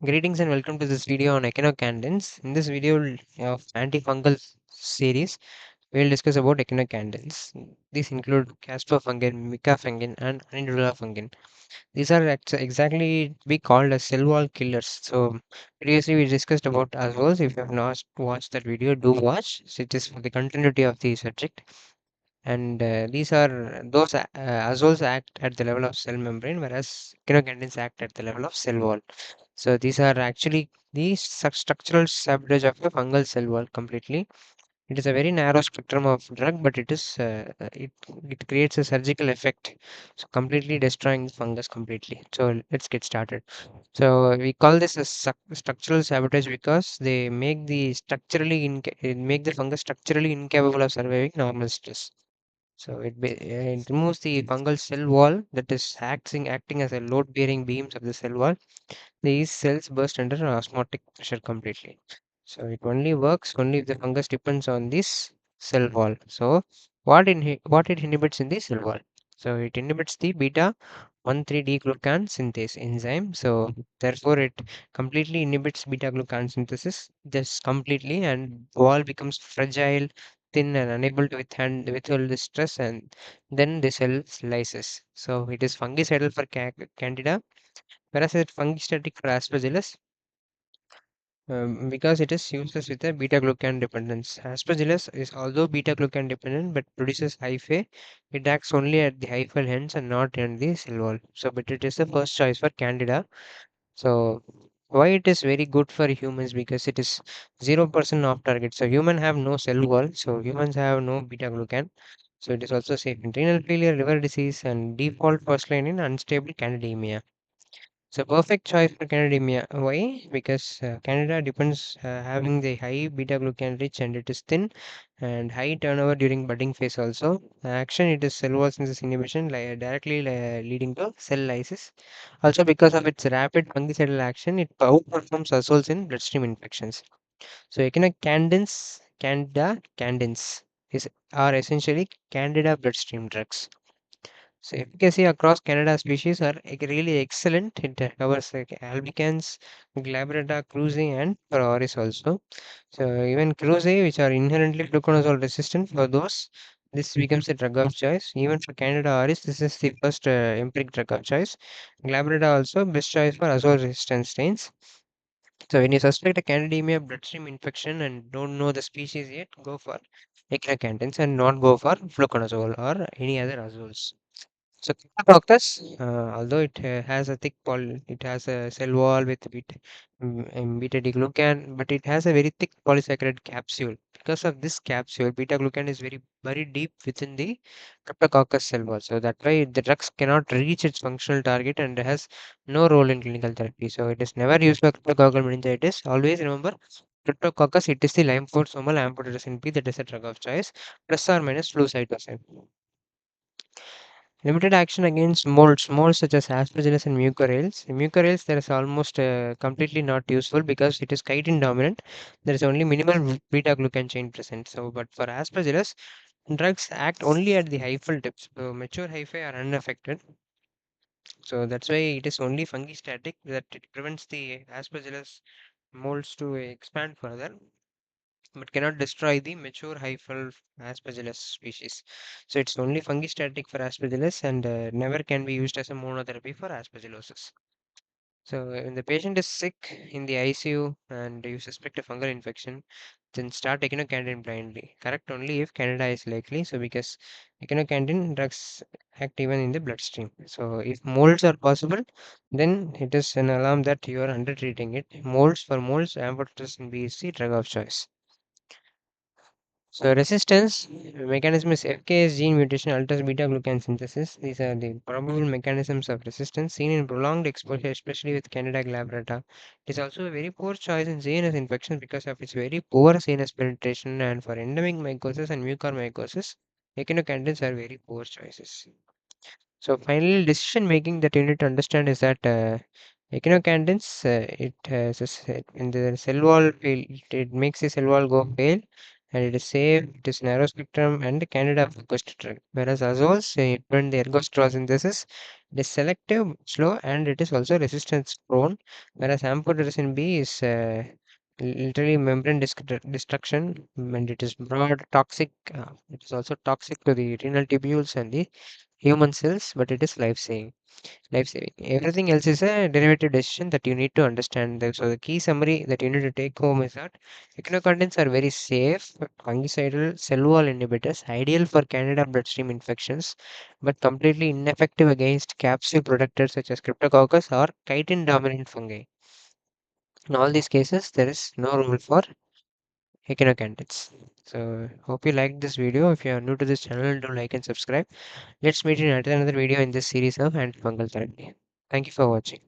Greetings and welcome to this video on Echinocandins. In this video of antifungal series, we will discuss about Echinocandins. These include Caspofungin, Micafungin, and Anidulafungin. These are exactly to be called as cell wall killers. So previously we discussed about azoles. If you have not watched that video, do watch. So it is for the continuity of the subject. And these are those azoles act at the level of cell membrane, whereas Echinocandins act at the level of cell wall. So these are actually the structural sabotage of a fungal cell wall completely. It is a very narrow spectrum of drug, but it creates a surgical effect, so completely destroying the fungus completely. So let's get started. So we call this a structural sabotage because they make make the fungus structurally incapable of surviving normal stress. So it removes the fungal cell wall that is acting as a load bearing beams of the cell wall. These cells burst under osmotic pressure completely. So it only works only if the fungus depends on this cell wall. So what it inhibits in the cell wall? So it inhibits the beta 1,3 D-glucan synthase enzyme. So therefore it completely inhibits beta-glucan synthesis just completely, and wall becomes fragile, thin, and unable to withhold the stress, and then the cell lyses. So it is fungicidal for Candida, whereas it's fungistatic for Aspergillus, because it is useless with a beta glucan dependence. Aspergillus is although beta glucan dependent but produces hyphae. It acts only at the hyphal ends and not in the cell wall. So, but it is the first choice for Candida. So, why it is very good for humans? Because it is 0% off target. So, human have no cell wall. So, humans have no beta glucan. So, it is also safe in renal failure, liver disease, and default first line in unstable candidemia. So perfect choice for Candidemia. Why? Because Canada depends having the high beta glucan rich, and it is thin and high turnover during budding phase also. Action, it is cell wall synthesis inhibition directly leading to cell lysis. Also because of its rapid fungicidal action, it outperforms azoles in bloodstream infections. So Candida candins are essentially Candida bloodstream drugs. So efficacy across Canada species are really excellent. It covers like albicans, glabrata, cruzi, and auris also. So even cruzi, which are inherently fluconazole resistant, for those this becomes a drug of choice. Even for Candida auris, this is the first empiric drug of choice. Glabrata also best choice for azole resistant strains. So when you suspect a Candidemia bloodstream infection and don't know the species yet, go for echinocandins and not go for fluconazole or any other azoles. So Cryptococcus, although it has a it has a cell wall with beta-glucan, but it has a very thick polysaccharide capsule. Because of this capsule, beta-glucan is very deep within the Cryptococcus cell wall. So that's why the drugs cannot reach its functional target and has no role in clinical therapy. So it is never used for cryptococcal meningitis. Always remember, Cryptococcus, it is the lymphosomal amphotericin B that is a drug of choice, plus or minus flu cytosine. Limited action against molds, molds such as Aspergillus and Mucorales. In Mucorales, there is almost completely not useful because it is chitin dominant. There is only minimal beta glucan chain present. So, but for Aspergillus, drugs act only at the hyphal tips. So, mature hyphae are unaffected. So that's why it is only fungistatic, that it prevents the Aspergillus molds to expand further, but cannot destroy the mature hyphal Aspergillus species. So it's only fungistatic for Aspergillus and never can be used as a monotherapy for aspergillosis. So when the patient is sick in the ICU and you suspect a fungal infection, then start echinocandin blindly. Correct only if Candida is likely. So because echinocandin drugs act even in the bloodstream. So if molds are possible, then it is an alarm that you are under treating it. Molds, amphotericin B is the drug of choice. So resistance mechanism is FKS gene mutation alters beta glucan synthesis. These are the probable mechanisms of resistance seen in prolonged exposure, especially with Candida glabrata. It is also a very poor choice in CNS infections because of its very poor CNS penetration, and for endemic mycosis and mucormycosis, echinocandins are very poor choices. So finally, decision making that you need to understand is that echinocandins, it has in the cell wall fail, it makes the cell wall go pale, and it is safe, it is narrow spectrum, and Candida focused drug. Whereas azoles, prevent the ergosterol synthesis, it is selective, slow, and it is also resistance prone. Whereas amphotericin B is literally membrane destruction, and it is broad, toxic. It is also toxic to the renal tubules and the human cells, but it is life saving. Everything else is a derivative decision that you need to understand. So the key summary that you need to take home is that echinocandins are very safe, fungicidal cell wall inhibitors, ideal for Candida bloodstream infections, but completely ineffective against capsule protectors such as Cryptococcus or chitin dominant fungi. In all these cases, there is no role for echinocandins. So hope you liked this video. If you are new to this channel, do like and subscribe. Let's meet in another video in this series of antifungal therapy. Thank you for watching.